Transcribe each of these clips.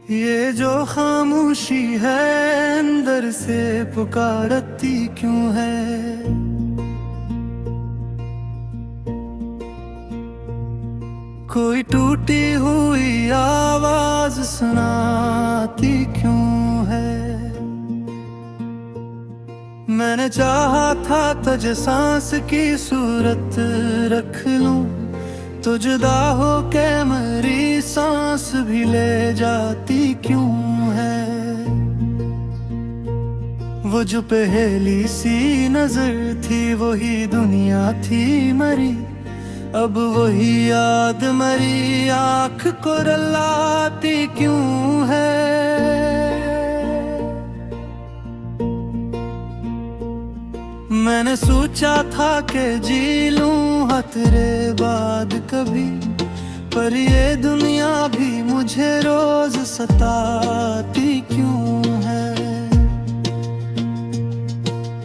ये जो खामोशी है अंदर से पुकारती क्यों है। कोई टूटी हुई आवाज सुनाती क्यों है। मैंने चाहा था तुझे सांस की सूरत रख लूं, तो जुदा हो के मेरी सांस भी ले जाती क्यों है। वो जो पहली सी नजर थी वही दुनिया थी मरी, अब वही याद मरी आँख को रुलाती क्यों है। मैंने सोचा था कि जी लूं हाँ तेरे बाद कभी, पर ये दुनिया भी मुझे रोज सताती क्यों है।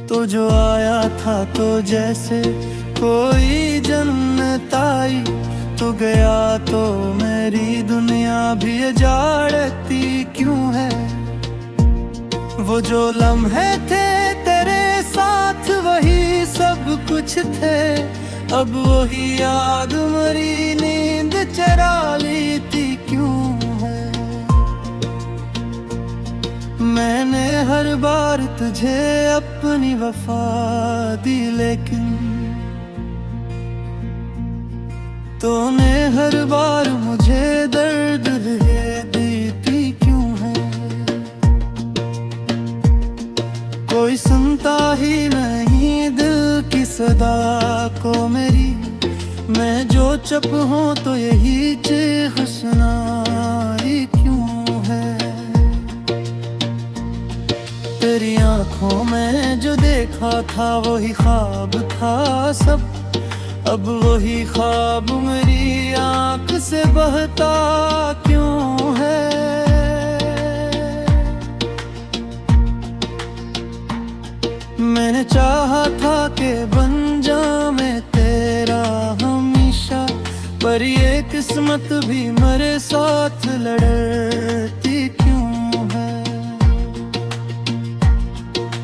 तो जो आया था तो जैसे कोई जन्नत आई, तो गया तो मेरी दुनिया भी उजाड़ती क्यों है। वो जो लम्हे थे तेरे साथ वही सब कुछ थे, अब वही याद मरी नींद चरा लेती क्यों है। मैंने हर बार तुझे अपनी वफा दी, लेकिन तूने हर बार मुझे दर्द देती क्यों है। कोई सुनता ही नहीं दिल की सदा को मेरी, मैं जो चुप हूँ तो यही चीख सुनाई क्यों है। तेरी आंखों में जो देखा था वही ख्वाब था सब, अब वही ख्वाब मेरी आंख से बहता क्यों है। मैंने चाहा था कि बन जाऊं तेरा हमेशा, पर ये किस्मत भी मेरे साथ लड़ती क्यों है।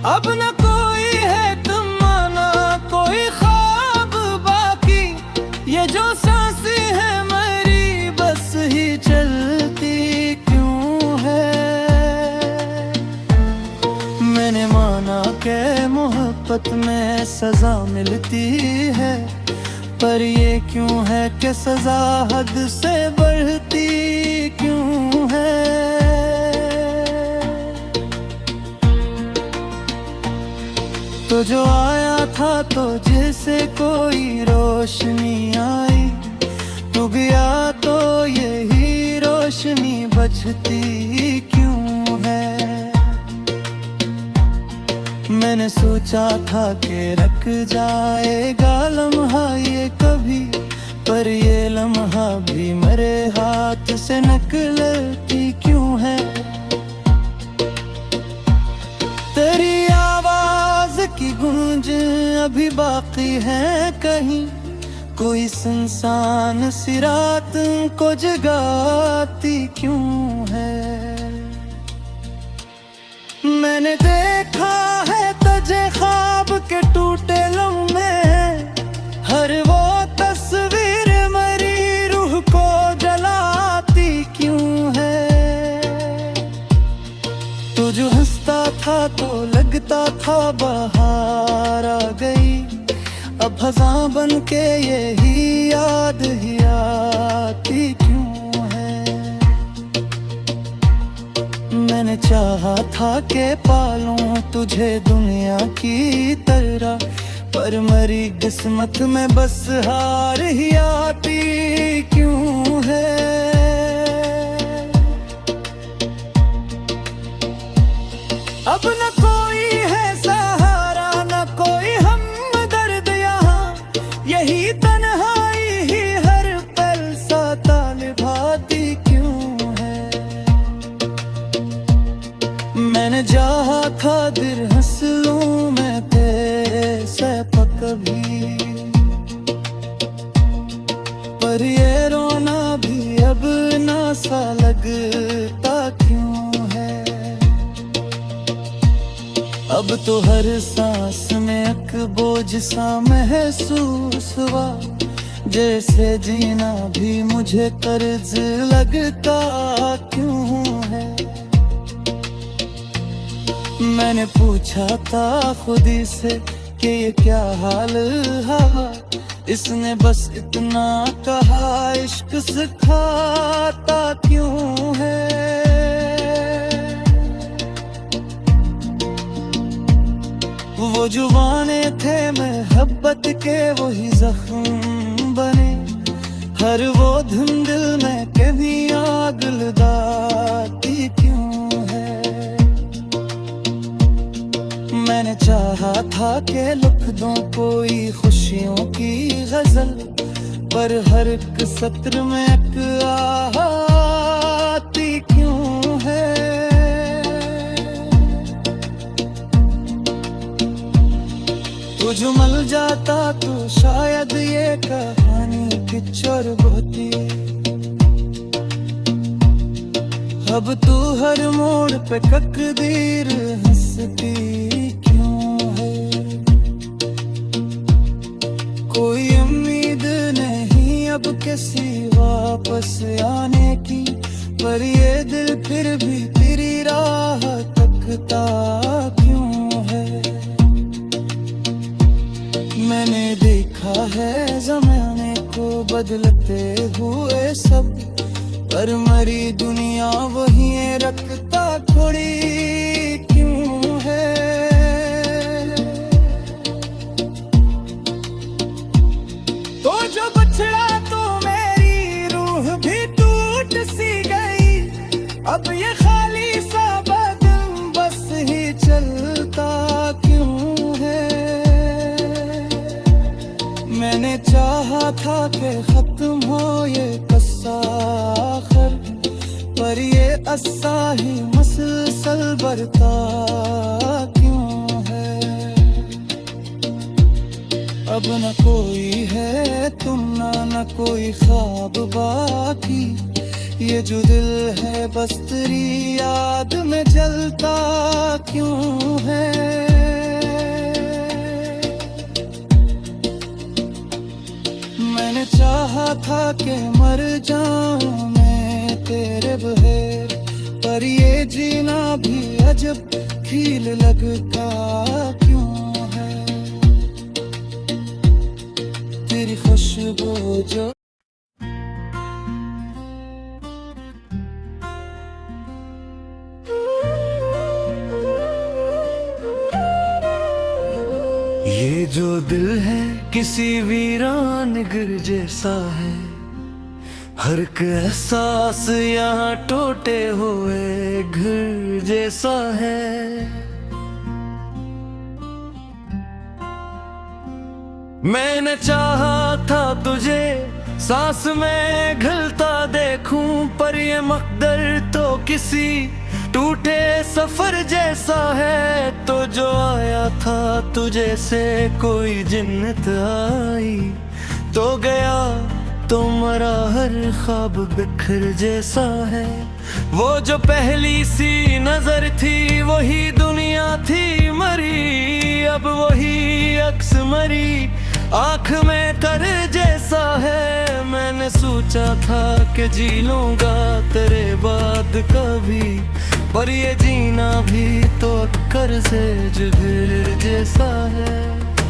अब न कोई है तुम माना कोई ख्वाब बाकी, ये जो सांसें है मेरी बस ही चलती क्यों है। मैंने माना के मोहब्बत में सजा मिलती है, पर ये क्यों है कि सजा हद से बढ़ती क्यों है। तो जो आया था तो जैसे कोई रोशनी आई, तू गया तो यही रोशनी बचती क्यों है। मैंने सोचा था कि रख जाएगा लम्हा ये कभी, पर ये लम्हा भी मेरे हाथ से निकलती क्यों है। तेरी आवाज की गूंज अभी बाकी है कहीं, कोई सुनसान सी रात को जगाती क्यों है। मैंने देखा है तुझे ख्वाब के टूटे लम्हे, हर वो तस्वीर मेरी रूह को जलाती क्यों है। तू जो हंसता था तो लगता था बाहर आ गई, अब खज़ां बन के यही याद ही आती क्यों है। मैंने चाहा था कि पालूं तुझे दुनिया की तरह, पर मेरी किस्मत में बस हार ही आती क्यों है। अब न कोई है सहारा न कोई हमदर्द यहाँ, यही तन्हाई ही हर पल साता निभाती क्यों है। मैंने चाहा था दिल हंस लूं मैं तेरे से कभी, पर ये रोना भी अब ना सा लगता क्यों है। अब तो हर सांस में एक बोझ सा महसूस हुआ, जैसे जीना भी मुझे कर्ज लगता क्यों है। मैंने पूछा था खुदी से कि ये क्या हाल है, इसने बस इतना कहा इश्क सिखाता क्यों है। वो जुबाने थे मोहब्बत के वही जख्म बने, हर वो धुन दिल में कभी आग लगाती क्यों है। मैंने चाहा था कि लिख दूं कोई खुशियों की गजल, पर हर एक सत्र में एक आती क्यों है। तू जुमल जाता तो शायद ये कहानी पिक्चर होती, अब तू हर मोड़ पे तकदीर हंसती क्यों है। कोई उम्मीद नहीं अब किसी वापस आने की, पर ये दिल फिर भी तेरी राह तकता क्यों है। मैंने देखा है ज़माने को बदलते हुए सब, पर मरी दुनिया वही रखता थोड़ी क्यों है। तो जो बछड़ा तो मेरी रूह भी टूट सी गई, अब ये खाली सा बदन बस ही चलता क्यों है। मैंने चाहा था कि खत्म हो ये कस्सा आखिर, पर ये अस्सा ही मुसलसल बढ़ता क्यों है। अब न कोई है तुम न कोई ख्वाब बाकी, ये जो दिल है बस तेरी याद में जलता क्यों है। मैंने चाहा था कि मर जाऊं मैं तेरे बगैर, पर ये जीना भी अजब खील लगता क्यों है। तेरी खुशबू जो ये जो दिल है किसी वीरान गिर जैसा है, हर एक एहसास यहाँ टूटे हुए घर जैसा है। मैंने चाहा था तुझे सांस में घुलता देखूं, पर ये मकदर तो किसी टूटे सफर जैसा है। तो जो आया था तुझे से कोई जिन्नत आई, तो गया तो मरा हर ख्वाब बिखर जैसा है। वो जो पहली सी नजर थी वही दुनिया थी मरी, अब वही अक्स मरी आँख में कर जैसा है। मैंने सोचा था कि जी लूंगा तेरे बाद कभी, पर ये जीना भी तो कर से जिगर जैसा है।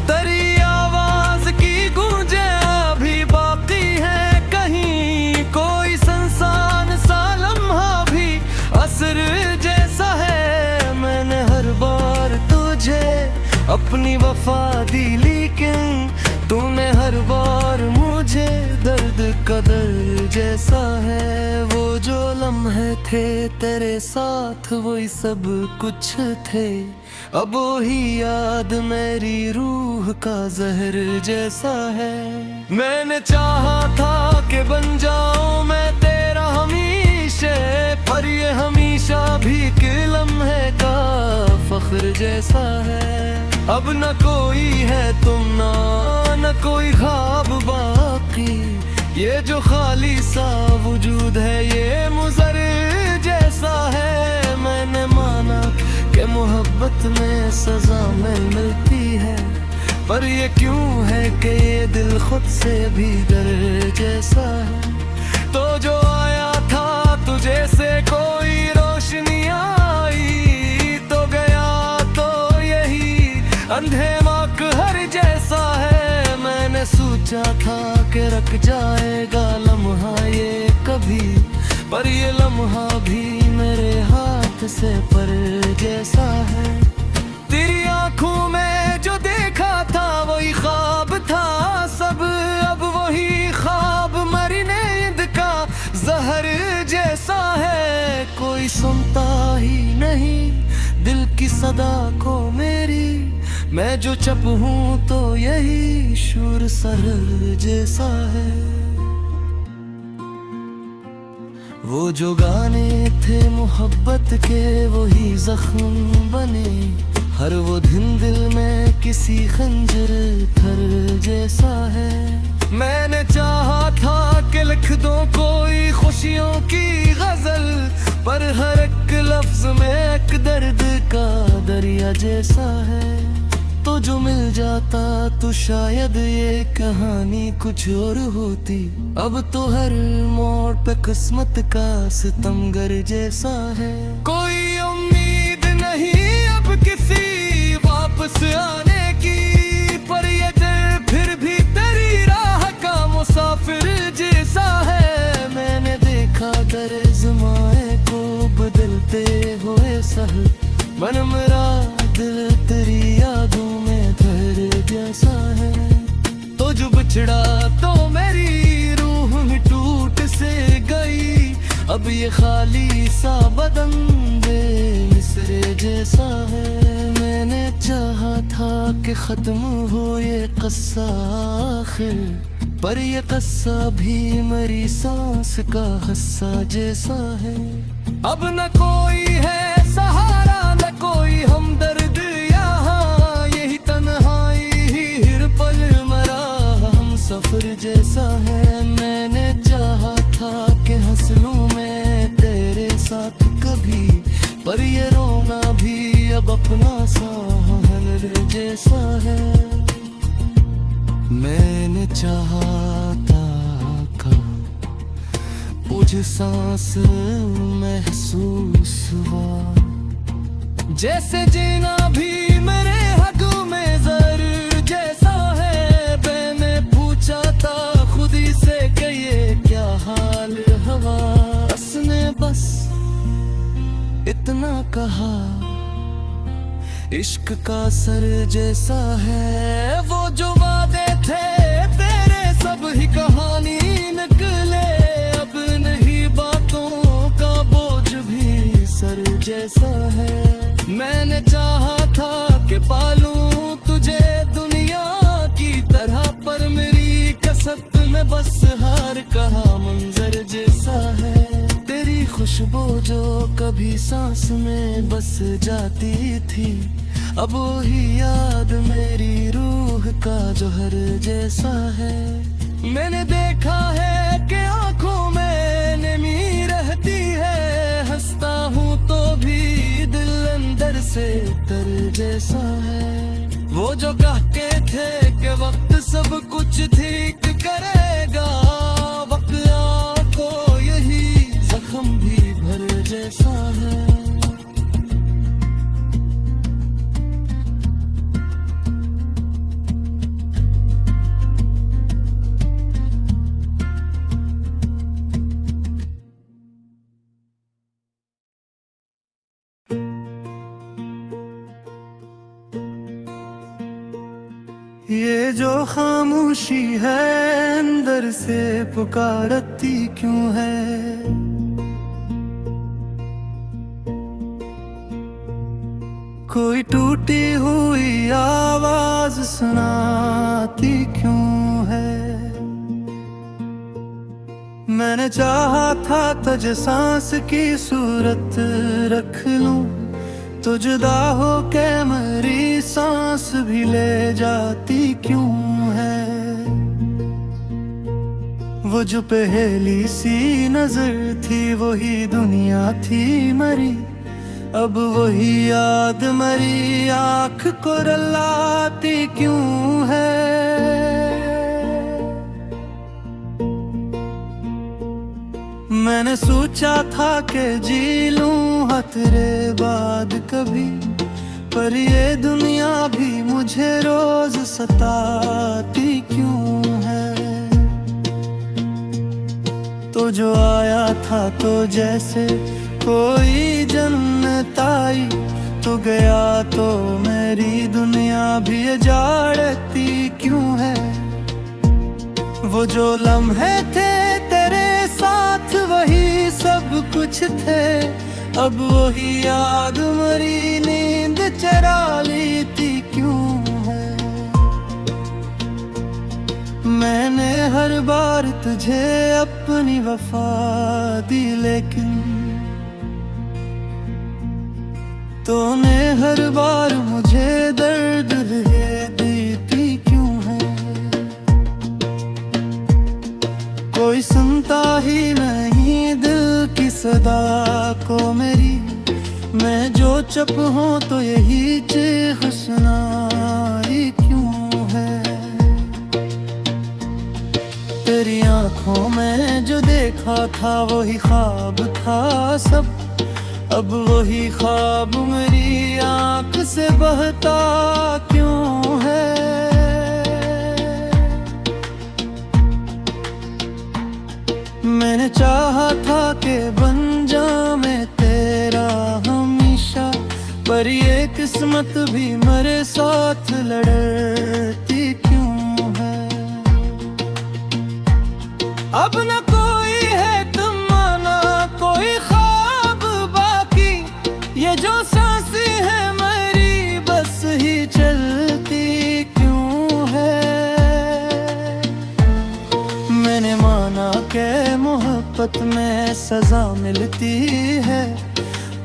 तेरी आवाज की गूंजे अभी बाकी है कहीं, कोई संसान सा लम्हा भी असर जैसा है। मैंने हर बार तुझे अपनी वफा दी, लेकिन तूने हर बार मुझे दर्द कदर जैसा है। वो जो लम्हे थे तेरे साथ वही सब कुछ थे, अब वही याद मेरी रूह का जहर जैसा है। मैंने चाहा था कि बन जाऊं मैं तेरा हमेशा, पर ये हमेशा भी के लम्हे का फख्र जैसा है। अब न कोई है तुम न कोई ख्वाब बाकी, ये जो खाली सा वजूद है ये मुजर जैसा जैसा है। मैंने माना कि मोहब्बत में सजा में मिलती है, पर ये क्यों है कि ये दिल खुद से भी डर जैसा है। तो जो आया था तुझे से कोई रोशनी आई, तो गया तो यही अंधे मकहर जैसा है। मैंने सोचा था कि रख जाएगा लम्हा ये कभी, पर ये लम्हा भी मेरे हाथ से पर जैसा है। तेरी आंखों में जो देखा था वही ख्वाब था सब, अब वही ख्वाब मरी नींद का जहर जैसा है। कोई सुनता ही नहीं दिल की सदा को मेरी, मैं जो चुप हूँ तो यही शूर सर जैसा है। वो जो गाने थे मोहब्बत के वही जख्म बने, हर वो दिन दिल में किसी खंजर थर जैसा है। मैंने चाहा था कि लिख दो कोई खुशियों की गजल, पर हर एक लफ्ज में एक दर्द का दरिया जैसा है। तो जो मिल जाता तो शायद ये कहानी कुछ और होती, अब तो हर मोड़ पे किस्मत का सितमगर जैसा है। कोई उम्मीद नहीं अब किसी वापस आने की, पर ये दिल फिर भी तेरी राह का मुसाफिर जैसा है। मैंने देखा दर ज़माए को बदलते हुए सहल, मन मेरा दिल तेरी यादों में धर जैसा है। तो जो बिछड़ा तो मेरी रूह में टूट से गई, अब ये खाली सा बदन बेमिसरे जैसा है। मैंने चाहा था कि खत्म हो ये क़स्सा आखिर, पर ये क़स्सा भी मेरी सांस का हस्सा जैसा है। अब न कोई है सहारा न कोई हमदर्द यहाँ, यही तन्हाई ही हर पल मरा हम सफर जैसा है। मैंने चाहा था कि हंस लूं मैं तेरे साथ कभी, पर ये रोना भी अब अपना सा हल जैसा है। मैंने चाहता था मुझे सांस महसूस हुआ, जैसे जीना भी मेरे हक में जर जैसा है। मैंने पूछा था खुदी से कि ये क्या हाल हवा, उसने बस इतना कहा इश्क का सर जैसा है। वो जो वादे थे तेरे सब ही कहानी निकले, अब नहीं बातों का बोझ भी सर जैसा है। मैंने चाहा था कि पालूं तुझे दुनिया की तरह, पर मेरी कसरत में बस हार कहा मंजर जैसा है। तेरी खुशबू जो कभी सांस में बस जाती थी, अब वही याद मेरी रूह का जौहर जैसा है। मैंने देखा है कि आंखों में नमी रहती है, हंसता हूँ तो भी दिल अंदर से तर जैसा है। वो जो कहते थे कि वक्त सब कुछ ठीक करेगा, वक्त आंखों यही जख्म भी भर जैसा है। ये जो खामोशी है अंदर से पुकारती क्यों है, कोई टूटी हुई आवाज सुनाती क्यों है। मैंने चाहा था तुझे सांस की सूरत रख लूं, तो जुदा हो के मेरी सांस भी ले जाती क्यों है। वो जो पहेली सी नजर थी वही दुनिया थी मरी, अब वही याद मरी आँख को रुलाती क्यों है। मैंने सोचा था कि जी लूं तेरे बाद कभी, पर ये दुनिया भी मुझे रोज सताती क्यों है। तो जो आया था तो जैसे कोई जन्नत आई, तो गया तो मेरी दुनिया भी उजाड़ती क्यों है। वो जो लम्हे थे तेरे साथ वही सब कुछ थे, अब वही याद मरी नींद चरा लेती क्यों है। मैंने हर बार तुझे अपनी वफा दी, लेकिन तूने हर बार मुझे दर्द देती क्यों है। कोई सुनता ही नहीं दिल की सदा को मेरी, मैं जो चुप हूँ तो यही चीख सुनाई क्यों है। तेरी आंखों में जो देखा था वही ख्वाब था सब, अब वही ख्वाब मेरी आंख से बहता क्यों है। मैंने चाहा था कि बन जाऊं मैं तेरा हमेशा, पर ये किस्मत भी मेरे साथ लड़ती क्यों है। अब न कोई है तमन्ना कोई ख्वाब बाकी, ये जो सांसें है मेरी बस ही चलती क्यों है। मैंने माना कि मोहब्बत में सजा मिलती है,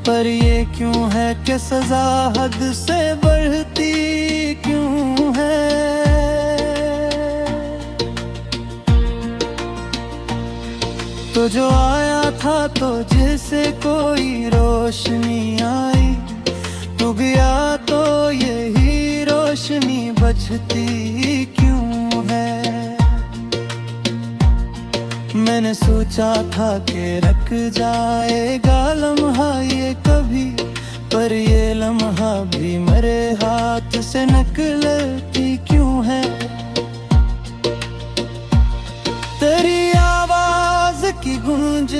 पर ये क्यों है कि सजा हद से बढ़ती क्यों है। तो जो आया था तो जैसे कोई रोशनी आई, तू गया तो यही रोशनी बचती क्यों है। मैंने सोचा था कि रख जाएगा लम्हा ये कभी, पर ये लम्हा भी मेरे हाथ से निकलती क्यों है। तेरी आवाज की गूंज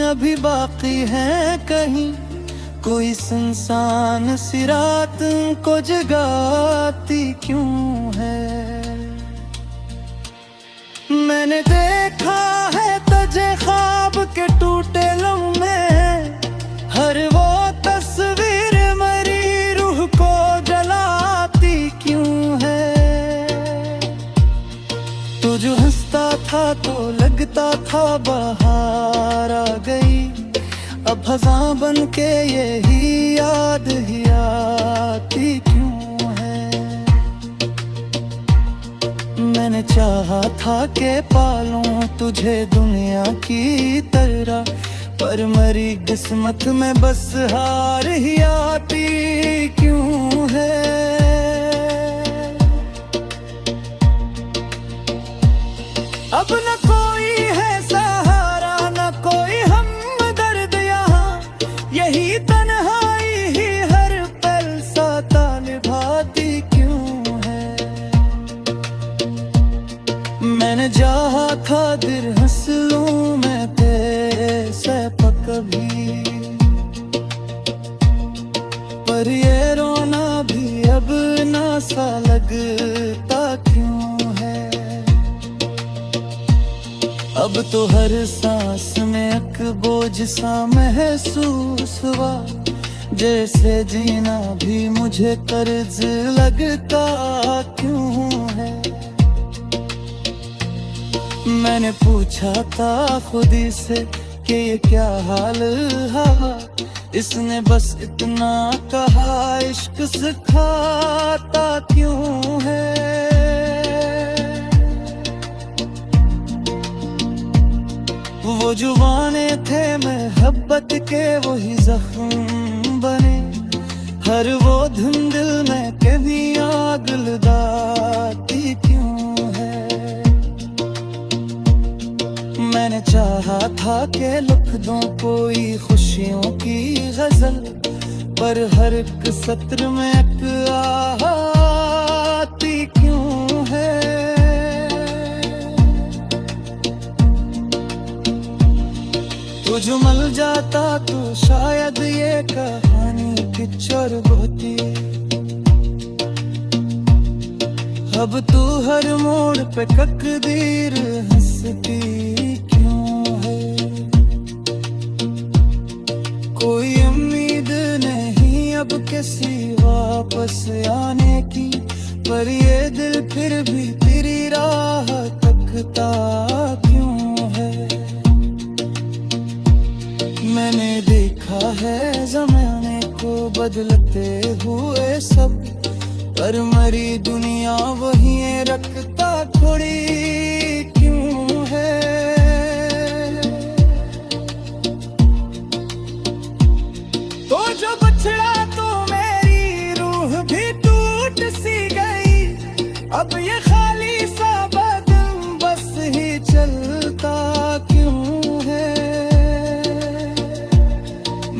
अभी बाकी है कहीं, कोई सुनसान सी रात को जगाती क्यों है। मैंने देखा है तुझे ख्वाब के टूटे लम्हे, हर वो तस्वीर मेरी रूह को जलाती क्यों है। तू जो हंसता था तो लगता था बाहर आ गई, अब खज़ां बन के यही याद ही आती क्यों है। मैंने चाहा था कि पालूं तुझे दुनिया की तरह, पर मेरी किस्मत में बस हार ही आती क्यों है। अब न कोई है सहारा न कोई हमदर्द यहाँ, यही तन्हाई ही हर पल साता निभाती क्यों है। मैंने चाहा था दिल हंस लूं मैं तेरे से कभी, पर ये रोना भी अब ना सा लगता क्यों है। अब तो हर सांस में एक बोझ सा महसूस हुआ, जैसे जीना भी मुझे कर्ज लगता क्यों है। मैंने पूछा था खुदी से कि ये क्या हाल हवा, इसने बस इतना कहा इश्क सिखाता क्यों है। वो जुबाने थे मोहब्बत के वही जख्म बने, हर वो धुन दिल में कभी आग लगाती क्यों है। मैंने चाहा था कि लिख दूं कोई खुशियों की गजल, पर हर एक सत्र में एक आती क्यों है। तुझ मिल जाता तो शायद ये कहानी पिक्चर होती, अब तू हर मोड़ पे तकदीर हंसती क्यों है। कोई उम्मीद नहीं अब किसी वापस आने की, पर ये दिल फिर भी तेरी राह तकता क्यों है। मैंने देखा है ज़माने को बदलते हुए सब, पर मरी दुनिया वही रखता थोड़ी क्यों है। तो जो बछड़ा तो मेरी रूह भी टूट सी गई, अब ये खाली सा बदन बस ही चलता क्यों है।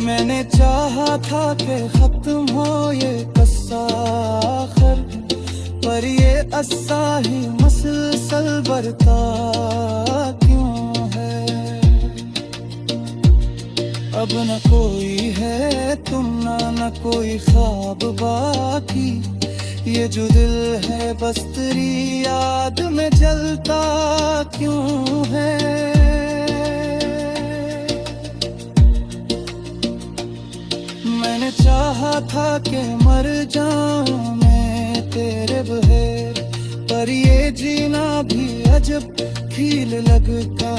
मैंने चाहा था कि खत्म हो ये कस्सा आखिर, पर ये अस्सा ही मसलसल बढ़ता क्यों है। अब न कोई है तुम न कोई ख्वाब बाकी, ये जो दिल है बस तेरी याद में जलता क्यों है। मैंने चाहा था कि मर जाऊं मैं तेरे बगैर, पर ये जीना भी अजब फील लगता